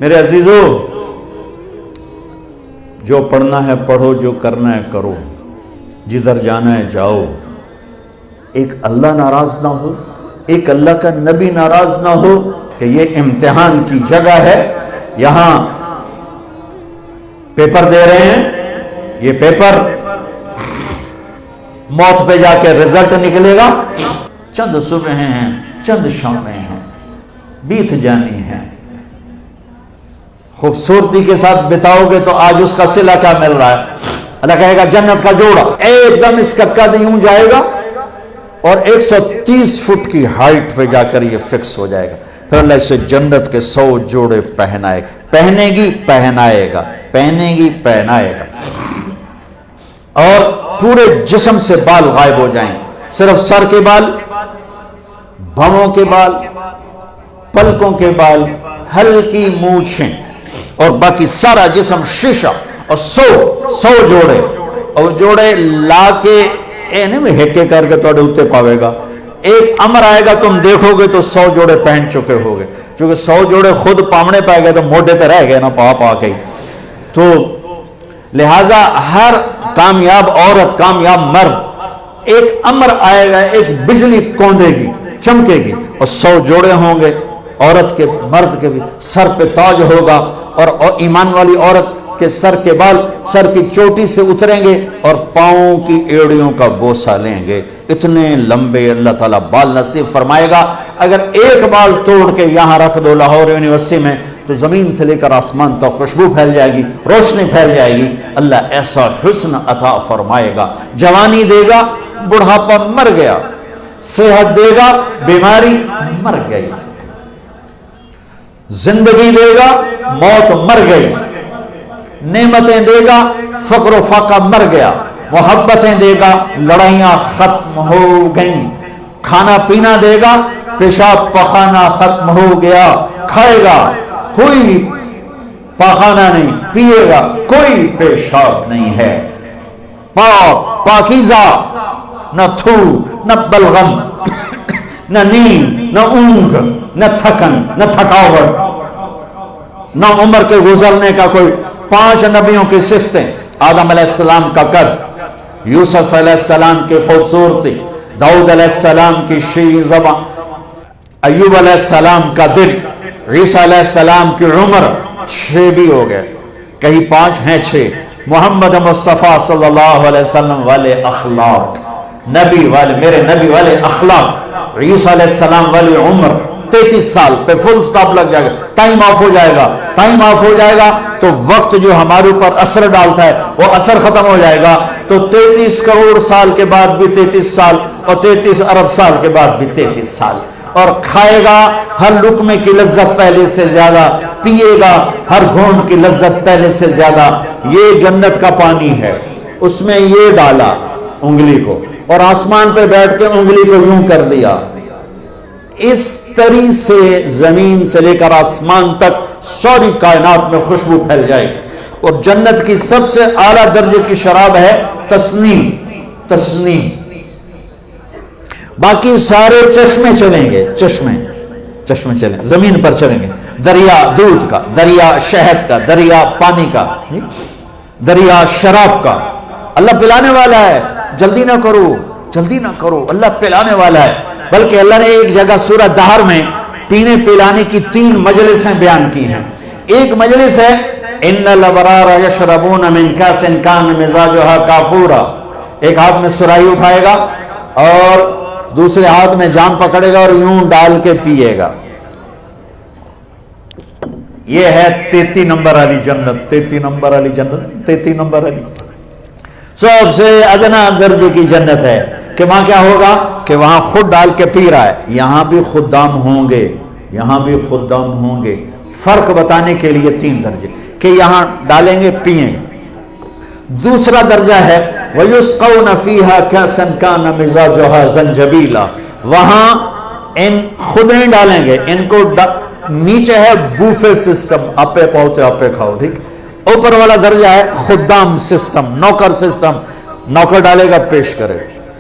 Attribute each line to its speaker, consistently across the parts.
Speaker 1: میرے عزیزو، جو پڑھنا ہے پڑھو، جو کرنا ہے کرو، جدھر جانا ہے جاؤ۔ ایک اللہ ناراض نہ ہو، ایک اللہ کا نبی ناراض نہ ہو کہ یہ امتحان کی جگہ ہے، یہاں پیپر دے رہے ہیں، یہ پیپر موت پہ جا کے رزلٹ نکلے گا، چند صبح ہیں، چند شامیں ہیں، بیت جانی ہیں، خوبصورتی کے ساتھ بتاؤ گے تو آج اس کا صلہ کیا مل رہا ہے؟ اللہ کہے گا جنت کا جوڑا ایک دم اس کا قد یوں جائے گا اور 130 فٹ کی ہائٹ پہ جا کر یہ فکس ہو جائے گا، پھر اللہ اسے جنت کے 100 جوڑے پہنائے گا، پہنے گی پہنائے گا، پہنے گی پہنائے گا، اور پورے جسم سے بال غائب ہو جائیں، صرف سر کے بال، بھووں کے بال، پلکوں کے بال، ہلکی مونچھیں، اور باقی سارا جسم شیشہ، اور 100 جوڑے، اور جوڑے لا کے نہیں ہیکے کر کے توڑے ہوتے پاوے گا، ایک امر آئے گا تم دیکھو گے تو 100 جوڑے پہن چکے ہوگے، چونکہ 100 جوڑے خود پامنے پائے گئے تو موڈے تے رہ گئے نا پا کے، تو لہٰذا ہر کامیاب عورت، کامیاب مرد، ایک امر آئے گا، ایک بجلی کوندے گی، چمکے گی، اور 100 جوڑے ہوں گے، عورت کے مرد کے بھی سر پہ تاج ہوگا، اور ایمان والی عورت کے سر کے بال سر کی چوٹی سے اتریں گے اور پاؤں کی ایڑیوں کا بوسہ لیں گے، اتنے لمبے اللہ تعالیٰ بال نصیب فرمائے گا۔ اگر ایک بال توڑ کے یہاں رکھ دو لاہور یونیورسٹی میں تو زمین سے لے کر آسمان تک خوشبو پھیل جائے گی، روشنی پھیل جائے گی، اللہ ایسا حسن عطا فرمائے گا۔ جوانی دے گا، بڑھاپا مر گیا، صحت دے گا، بیماری مر گئی، زندگی دے گا، موت مر گئی، نعمتیں دے گا، فقر و فاقہ مر گیا، محبتیں دے گا، لڑائیاں ختم ہو گئیں، کھانا پینا دے گا، پیشاب پخانہ ختم ہو گیا، کھائے گا کوئی پاخانہ نہیں، پیے گا کوئی پیشاب نہیں ہے، پاک پاکیزہ، نہ تھو نہ بلغم، نہ نیند، نہ اونگ، نہ تھکن، نہ تھکاوٹ، نہ عمر کے گزرنے کا کوئی۔ 5 نبیوں کی صفتیں، آدم علیہ السلام کا قد، یوسف علیہ السلام کی خوبصورتی، داؤد علیہ السلام کی شیریں زبان، ایوب علیہ السلام کا دل، عیسیٰ علیہ السلام کی عمر، 6 بھی ہو گئے، کہیں 5 ہیں 6، محمد مصطفیٰ صلی اللہ علیہ وسلم والے اخلاق، نبی والے، میرے نبی والے اخلاق، عیسیٰ علیہ السلام والی عمر 33 سال پہ فل سٹاپ لگ جائے گا، ٹائم آف ہو جائے گا، ٹائم آف ہو جائے گا تو وقت جو ہمارے اوپر اثر ڈالتا ہے وہ اثر ختم ہو جائے گا، تو 33 کروڑ سال کے بعد بھی 33 سال، اور 33 ارب سال کے بعد بھی 33 سال، اور کھائے گا ہر لقمے کی لذت پہلے سے زیادہ، پیے گا ہر گھونٹ کی لذت پہلے سے زیادہ۔ یہ جنت کا پانی ہے، اس میں یہ ڈالا انگلی کو، اور آسمان پہ بیٹھ کے انگلی کو یوں کر دیا، اس طرح سے زمین سے لے کر آسمان تک ساری کائنات میں خوشبو پھیل جائے گی۔ اور جنت کی سب سے اعلیٰ درجے کی شراب ہے تسنیم، تسنیم۔ باقی سارے چشمے چلیں گے، چشمے چلیں، زمین پر چلیں گے، دریا دودھ کا، دریا شہد کا، دریا پانی کا، دریا شراب کا۔ اللہ پلانے والا ہے، جلدی نہ کرو، جلدی نہ کرو، اللہ پلانے والا ہے۔ بلکہ اللہ نے ایک جگہ سورہ دہر میں پینے پلانے کی 3 مجلسیں بیان کی ہیں۔ ایک مجلس ہے ان الابرار یشربون من کاس کان مزاجها کافورا، ایک ہاتھ میں سراہی اٹھائے گا اور دوسرے ہاتھ میں جام پکڑے گا اور یوں ڈال کے پیے گا۔ یہ ہے 33 نمبر والی جنت، 33 نمبر والی جنت، 33 نمبر والی سب سے ادنا درجے کی جنت ہے کہ وہاں کیا ہوگا کہ وہاں خود ڈال کے پی رہا ہے، یہاں بھی خدام ہوں گے، یہاں بھی خدام ہوں گے۔ فرق بتانے کے لیے 3 درجے کہ یہاں ڈالیں گے پیئیں گے۔ دوسرا درجہ ہے وَيُسْقَوْنَ فِيهَا كَأْسًا كَانَ مِزَاجُهَا زَنْجَبِيلًا، وہاں ان خود نہیں ڈالیں گے، ان کو نیچے ہے بوفے سسٹم، اپے پہوتے اپے کھاؤ، ٹھیک۔ اوپر والا درجہ ہے خدام سسٹم، نوکر سسٹم، نوکر ڈالے گا پیش کرے،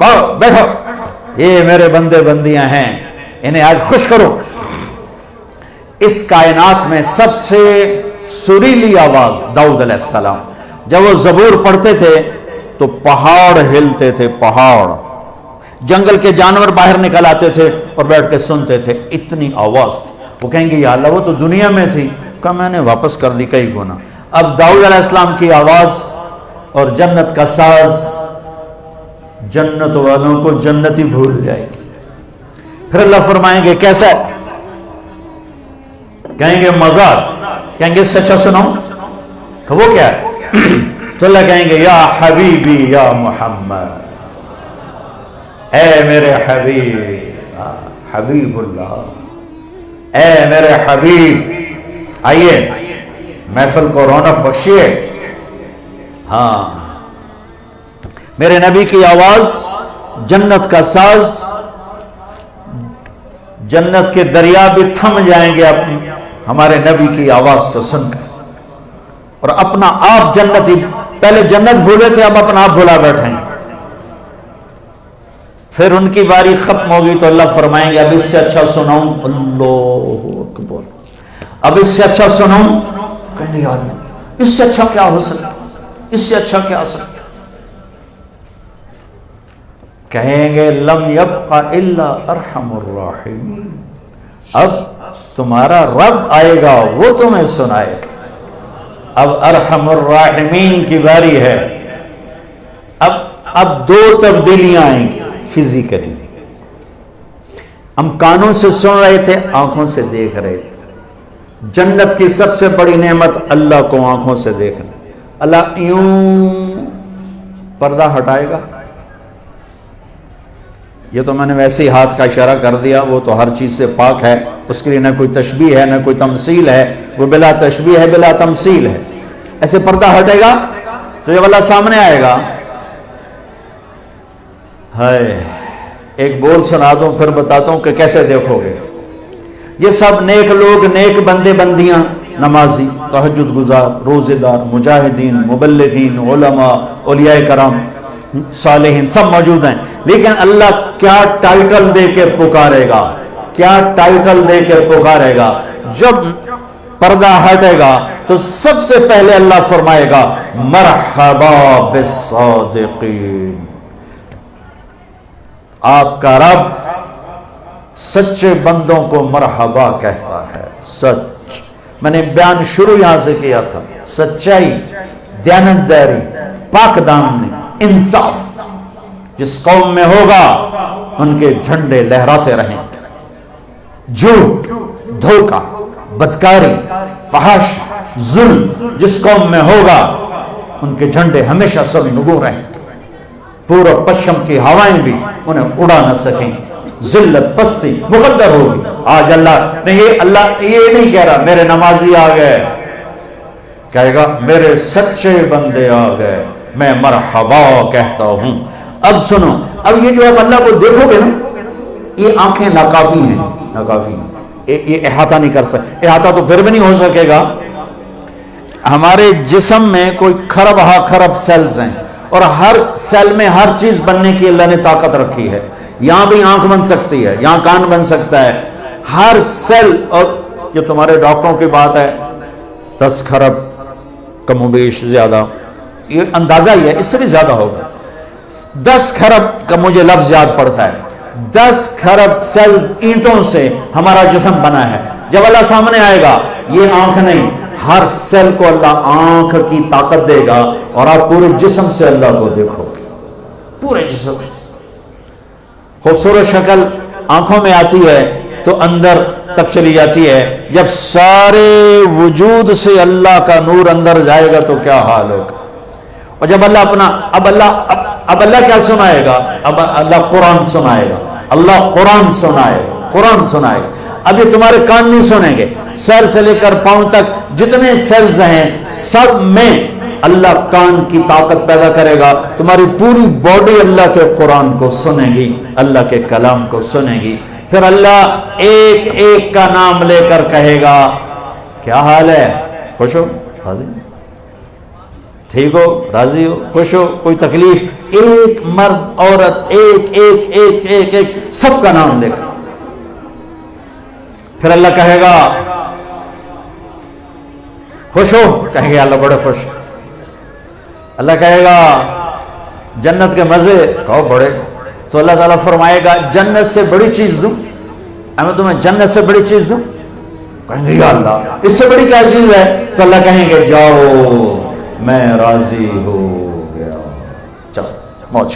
Speaker 1: بیٹھو, یہ میرے بندے بندیاں ہیں, انہیں آج خوش کرو. اس کائنات میں سب سے سریلی آواز داؤد علیہ السلام, جب وہ زبور پڑھتے تھے تو پہاڑ ہلتے تھے, پہاڑ, جنگل کے جانور باہر نکل آتے تھے اور بیٹھ کے سنتے تھے, اتنی آواز تھی. وہ کہیں گے یا اللہ وہ تو دنیا میں تھی, کہا میں نے واپس کر دی کئی گنا. اب داؤد علیہ السلام کی آواز اور جنت کا ساز جنت والوں کو جنتی بھول جائے گی. پھر اللہ فرمائیں گے کیسا, کہیں گے مزاق, کہیں گے اس سے اچھا سناؤں, تو وہ کیا ہے, تو اللہ کہیں گے یا حبیبی یا محمد, اے میرے حبیب, حبیب اللہ, اے میرے حبیب, آئیے محفل کو رونق بخشیے. ہاں, میرے نبی کی آواز, جنت کا ساز, جنت کے دریا بھی تھم جائیں گے ہمارے نبی کی آواز کو سن کر, اور اپنا آپ جنتی, پہلے جنت بھولے تھے اب اپنا آپ بھولا بیٹھے ہیں. پھر ان کی باری ختم ہوگی تو اللہ فرمائیں گے اب اس سے اچھا سناؤں, اللہ اکبر, اب اس سے اچھا سناؤں, کہیں گے یا اللہ اس سے اچھا کیا ہو سکتا, اس سے اچھا کیا ہو سکتا, کہیں گے لم یبق الا ارحم الراحمین, اب تمہارا رب آئے گا وہ تمہیں سنائے گا. اب ارحم الراحمین کی باری ہے. اب دو تبدیلیاں آئیں گی فزیکلی. ہم کانوں سے سن رہے تھے, آنکھوں سے دیکھ رہے تھے. جنت کی سب سے بڑی نعمت اللہ کو آنکھوں سے دیکھنا. اللہ یوں پردہ ہٹائے گا, یہ تو میں نے ویسے ہی ہاتھ کا اشارہ کر دیا, وہ تو ہر چیز سے پاک ہے, اس کے لیے نہ کوئی تشبیہ ہے نہ کوئی تمثیل ہے, وہ بلا تشبیہ ہے بلا تمثیل ہے. ایسے پردہ ہٹے گا تو جب اللہ سامنے آئے گا, ہائے, ایک بول سنا دوں پھر بتاتا ہوں کہ کیسے دیکھو گے. یہ سب نیک لوگ, نیک بندے بندیاں, نمازی, تہجد گزار, روزے دار, مجاہدین, مبلغین, علماء, اولیاء کرام, صالحین, سب موجود ہیں. لیکن اللہ کیا ٹائٹل دے کے پکارے گا, کیا ٹائٹل دے کے پکارے گا. جب پردہ ہٹے گا تو سب سے پہلے اللہ فرمائے گا مرحبا بالصادقین, آپ کا رب سچے بندوں کو مرحبا کہتا ہے. سچ, میں نے بیان شروع یہاں سے کیا تھا, سچائی, دیانتداری, پاک دامنی, انصاف جس قوم میں ہوگا ان کے جھنڈے لہراتے رہیں گے. جھوٹ, دھوکہ, بدکاری, فحش, ظلم جس قوم میں ہوگا ان کے جھنڈے ہمیشہ سر نگوں رہیں گے. پورب پشچم کی ہوائیں بھی انہیں اڑا نہ سکیں گی. ذلت, پستی مقدر ہوگی. آج اللہ یہ نہیں کہہ رہا میرے نمازی آ گئے, کہے گا میرے سچے بندے آ گئے, میں مرحبا کہتا ہوں. اب سنو, اب یہ جو اب اللہ کو دیکھو گے نا, یہ آنکھیں ناکافی ہیں, ناکافی ہیں, یہ احاطہ نہیں کر سکتے. احاطہ تو پھر بھی نہیں ہو سکے گا. ہمارے جسم میں کوئی خرب سیلز ہیں, اور ہر سیل میں ہر چیز بننے کی اللہ نے طاقت رکھی ہے. یہاں بھی آنکھ بن سکتی ہے, یہاں کان بن سکتا ہے, ہر سیل. اور جو تمہارے ڈاکٹروں کی بات ہے 10 کھرب کم و بیش زیادہ, یہ اندازہ ہی ہے, اس سے بھی زیادہ ہوگا. 10 کھرب کا مجھے لفظ یاد پڑتا ہے. 10 کھرب سیلز اینٹوں سے ہمارا جسم بنا ہے. جب اللہ سامنے آئے گا, یہ آنکھ نہیں, ہر سیل کو اللہ آنکھ کی طاقت دے گا, اور آپ پورے جسم سے اللہ کو دیکھو گے, پورے جسم سے. خوبصورت شکل آنکھوں میں آتی ہے تو اندر تک چلی جاتی ہے. جب سارے وجود سے اللہ کا نور اندر جائے گا تو کیا حال ہوگا. اور جب اللہ اب اللہ کیا سنائے گا, اب اللہ قرآن سنائے گا. اللہ قرآن سنائے گا. اب یہ تمہارے کان نہیں سنیں گے, سر سے لے کر پاؤں تک جتنے سیلز ہیں سب میں اللہ کان کی طاقت پیدا کرے گا. تمہاری پوری باڈی اللہ کے قرآن کو سنے گی, اللہ کے کلام کو سنے گی. پھر اللہ ایک ایک کا نام لے کر کہے گا کیا حال ہے, خوش ہو, راضی, ٹھیک ہو, راضی ہو, خوش ہو, کوئی تکلیف, ایک مرد عورت ایک ایک ایک ایک ایک سب کا نام لے کر پھر اللہ کہے گا خوش ہو؟ کہیں گے اللہ بڑے خوش. اللہ کہے گا جنت کے مزے؟ کہو بڑے. تو اللہ تعالیٰ فرمائے گا جنت سے بڑی چیز دوں؟ میں تمہیں جنت سے بڑی چیز دوں؟ کہیں گے یا اللہ اس سے بڑی کیا چیز ہے؟ تو اللہ کہیں گے جاؤ میں راضی ہوں.